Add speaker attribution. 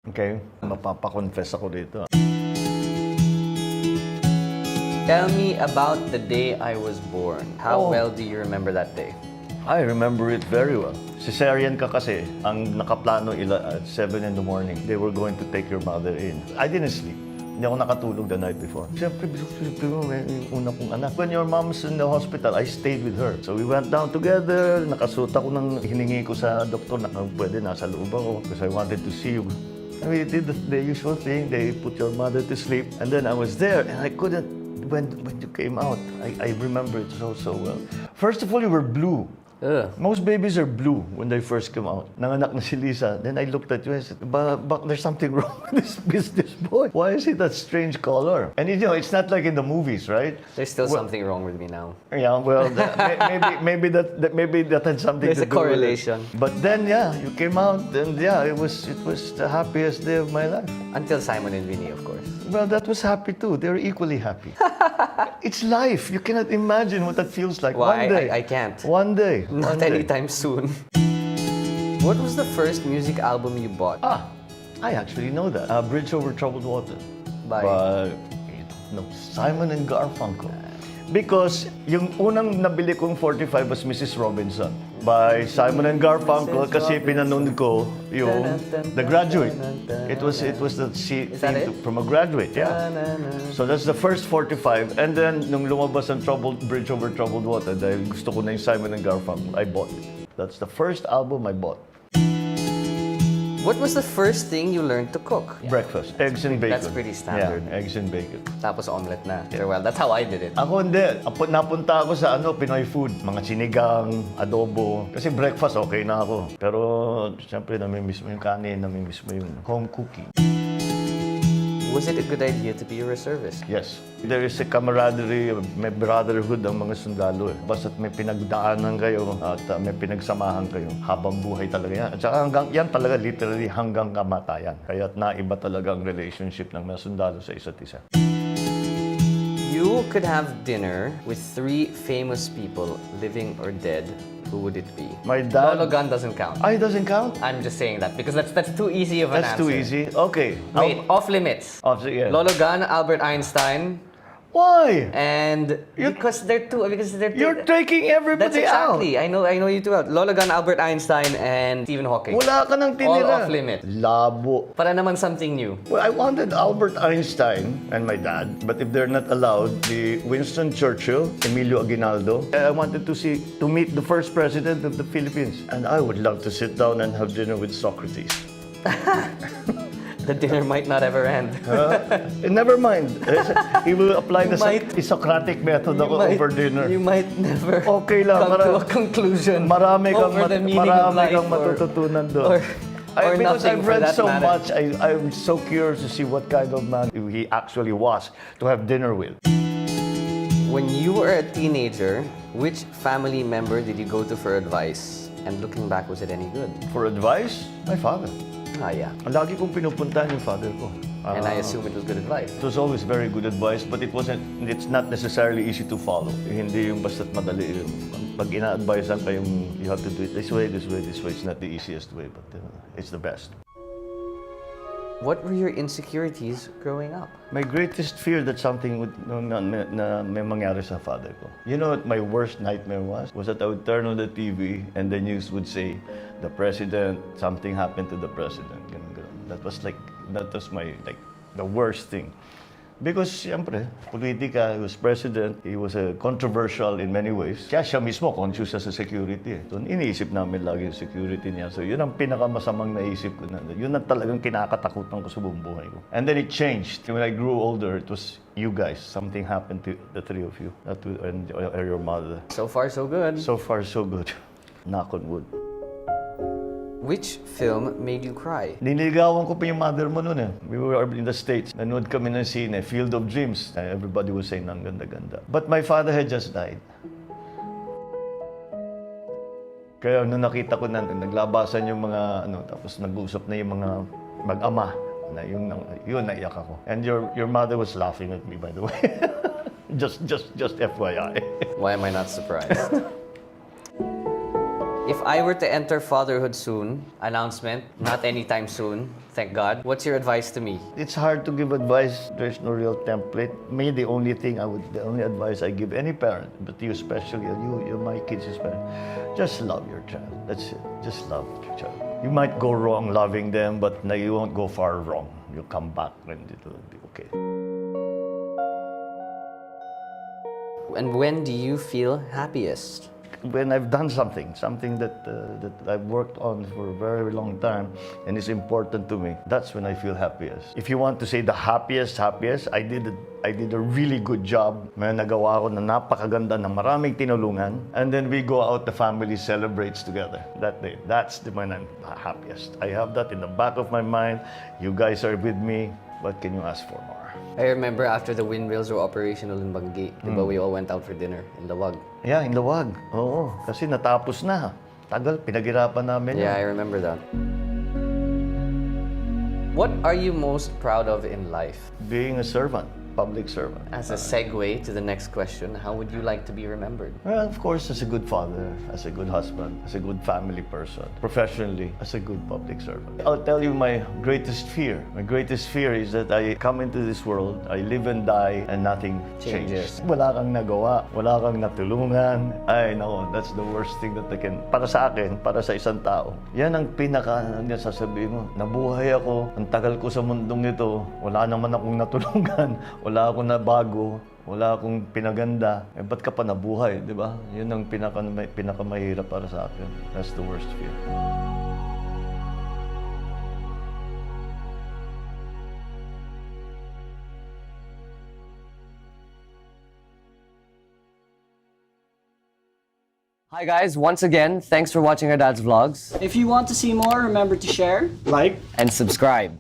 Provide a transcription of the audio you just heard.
Speaker 1: Okay? Mapapa-confess ako dito.
Speaker 2: Tell me about the day I was born. How well do you remember that day?
Speaker 1: I remember it very well. Cesarean ka kasi, ang nakaplano at 7 in the morning. They were going to take your mother in. I didn't sleep. Hindi ako nakatulog the night before. Siyempre, yung una kong anak. When your mom's in the hospital, I stayed with her. So we went down together. Nakasuot ako ng hiningi ko sa doktor na pwede nasa loob ako because I wanted to see you. And we did the usual thing. They put your mother to sleep. And then I was there and I couldn't, when you came out, I remember it so well. First of all, you were blue. Most babies are blue when they first come out. Nanganak na si Lisa. Then I looked at you and said, but there's something wrong with this boy. Why is he that strange color? And you know, it's not like in the movies, right?
Speaker 2: There's still something wrong with me now.
Speaker 1: Yeah, well, maybe that had something
Speaker 2: There's
Speaker 1: to
Speaker 2: a
Speaker 1: do
Speaker 2: correlation.
Speaker 1: with it. But then, yeah, you came out and yeah, it was the happiest day of my life.
Speaker 2: Until Simon and Vinny, of course.
Speaker 1: Well, that was happy too. They were equally happy. It's life. You cannot imagine what that feels like.
Speaker 2: Why?
Speaker 1: One day.
Speaker 2: I can't.
Speaker 1: One day.
Speaker 2: Not anytime soon. What was the first music album you bought?
Speaker 1: I actually know that. Bridge Over Troubled Water.
Speaker 2: By?
Speaker 1: No, Simon and Garfunkel. Because yung unang nabili kong 45 was Mrs. Robinson by Simon and Garfunkel kasi pinanood ko yung The Graduate. It was the theme from a graduate, yeah. So that's the first 45. And then nung lumabas ang Bridge Over Troubled Water, dahil gusto ko na yung Simon and Garfunkel, I bought it. That's the first album I bought.
Speaker 2: What was the first thing you learned to cook?
Speaker 1: Breakfast, eggs and bacon.
Speaker 2: That's pretty standard.
Speaker 1: Yeah, eggs and bacon.
Speaker 2: Tapos omelette na. Well, that's how I did it.
Speaker 1: Ako hindi. Napunta ako sa Pinoy food. Mga sinigang, adobo. Kasi breakfast okay na ako. Pero siyempre namimiss mo yung kanin, namimiss mo yung home cooking.
Speaker 2: Was it a good idea to be a reservist?
Speaker 1: Yes. There is a camaraderie, may brotherhood ang mga sundalo. Basta't may pinagdaanan kayo at may pinagsamahan kayo. Habang buhay talaga yan. At saka yan talaga literally hanggang kamatayan. Kaya't naiba talaga ang relationship ng mga sundalo sa isa't isa.
Speaker 2: You could have dinner with 3 famous people, living or dead. Who would it be?
Speaker 1: My dad.
Speaker 2: Lolo Gun doesn't count.
Speaker 1: It doesn't count?
Speaker 2: I'm just saying that because that's too easy of an
Speaker 1: That's
Speaker 2: answer.
Speaker 1: too easy. Okay.
Speaker 2: Wait, off limits.
Speaker 1: Yeah.
Speaker 2: Lolo Gun, Albert Einstein,
Speaker 1: Why?
Speaker 2: and because they're two.
Speaker 1: You're taking everybody
Speaker 2: That's
Speaker 1: out.
Speaker 2: exactly. I know you too well. Lolo Gun, Albert Einstein, and Stephen Hawking.
Speaker 1: Wala ka nang
Speaker 2: All
Speaker 1: tinira.
Speaker 2: off limit.
Speaker 1: Labo.
Speaker 2: Para naman something new.
Speaker 1: Well, I wanted Albert Einstein and my dad, but if they're not allowed, the Winston Churchill, Emilio Aguinaldo. I wanted to meet the first president of the Philippines, and I would love to sit down and have dinner with Socrates.
Speaker 2: The dinner might not ever end.
Speaker 1: Never mind. He will apply the Socratic method over dinner.
Speaker 2: You might never
Speaker 1: Okay lang.
Speaker 2: come to a conclusion
Speaker 1: Marami kang
Speaker 2: over the meaning of life
Speaker 1: matututunan doon.
Speaker 2: or
Speaker 1: Because
Speaker 2: nothing
Speaker 1: I've
Speaker 2: for
Speaker 1: read
Speaker 2: that
Speaker 1: so
Speaker 2: matter.
Speaker 1: much, I'm so curious to see what kind of man he actually was to have dinner with.
Speaker 2: When you were a teenager, which family member did you go to for advice? And looking back, was it any good?
Speaker 1: For advice, my father.
Speaker 2: Yeah.
Speaker 1: Lagi kong pinupuntahan yung father ko.
Speaker 2: And I assume it was good advice.
Speaker 1: It was always very good advice, but it's not necessarily easy to follow. Hindi yung basta't madali. Pag ina-advisean kayong you have to do it this way, this way, this way, it's not the easiest way, but it's the best.
Speaker 2: What were your insecurities growing up?
Speaker 1: My greatest fear that something would na may mangyari sa father ko. You know what my worst nightmare was? Was that I would turn on the TV and the news would say, the president, something happened to the president. Ganun. That was the worst thing. Because, siyempre, politika, he was president, he was controversial in many ways. Siya mismo, conscious sa security. So, iniisip namin lagi yung security niya. So, yun ang pinakamasamang naisip ko. Yun ang talagang kinakatakutan ko sa buong buhay ko. And then it changed. When I grew older, it was you guys. Something happened to the 3 of you. And your mother.
Speaker 2: So far, so good.
Speaker 1: So far, so good. Knock on wood.
Speaker 2: Which film made you cry?
Speaker 1: Niligawan ko pa yung mother mo noon eh. We were in the States. Nanood kami ng scene, Field of Dreams. Everybody was saying, ang ganda-ganda. But my father had just died. Kaya nung nakita ko na, naglabasan yung mga, tapos nag-usap na yung mga mag-ama. Yun, naiyak ako. And your mother was laughing at me, by the way. just FYI.
Speaker 2: Why am I not surprised? If I were to enter fatherhood soon, announcement, not anytime soon, thank God, what's your advice to me?
Speaker 1: It's hard to give advice. There's no real template. Me, the only advice I give any parent, but you especially, you my kids especially, just love your child. That's it. Just love your child. You might go wrong loving them, but you won't go far wrong. You'll come back and it will be okay.
Speaker 2: And when do you feel happiest?
Speaker 1: When I've done something that I've worked on for a very long time and is important to me, that's when I feel happiest. If you want to say the happiest, I did a really good job. May nagawa ko na napakaganda ng maraming tinulungan. And then we go out, the family celebrates together that day. That's when I'm happiest. I have that in the back of my mind. You guys are with me. What can you ask for more?
Speaker 2: I remember after the windmills were operational in Bangi, diba, we all went out for dinner in Lawag.
Speaker 1: Yeah, in Lawag. Oo, kasi natapos na. Tagal, pinaghirapan namin
Speaker 2: Yeah, I
Speaker 1: yun.
Speaker 2: remember that. What are you most proud of in life?
Speaker 1: Being a servant, public servant.
Speaker 2: As a segue to the next question, how would you like to be remembered?
Speaker 1: Well, of course, as a good father, as a good husband, as a good family person, professionally, as a good public servant. I'll tell you my greatest fear. My greatest fear is that I come into this world, I live and die, and nothing changes. Wala kang nagawa, wala kang natulungan. Ay, nako, that's the worst thing that I can, para sa akin, para sa isang tao. Yan ang sasabihin mo, nabuhay ako, ang tagal ko sa mundong ito, wala naman akong natulungan, wala akong nabago, wala akong pinaganda. Eh, ba't ka pa nabuhay, di ba? Yun ang pinakamahirap para sa akin. That's the worst fear.
Speaker 2: Hi guys, once again, thanks for watching our dad's vlogs
Speaker 3: If you want to see more, remember to share,
Speaker 4: Like,
Speaker 2: and subscribe.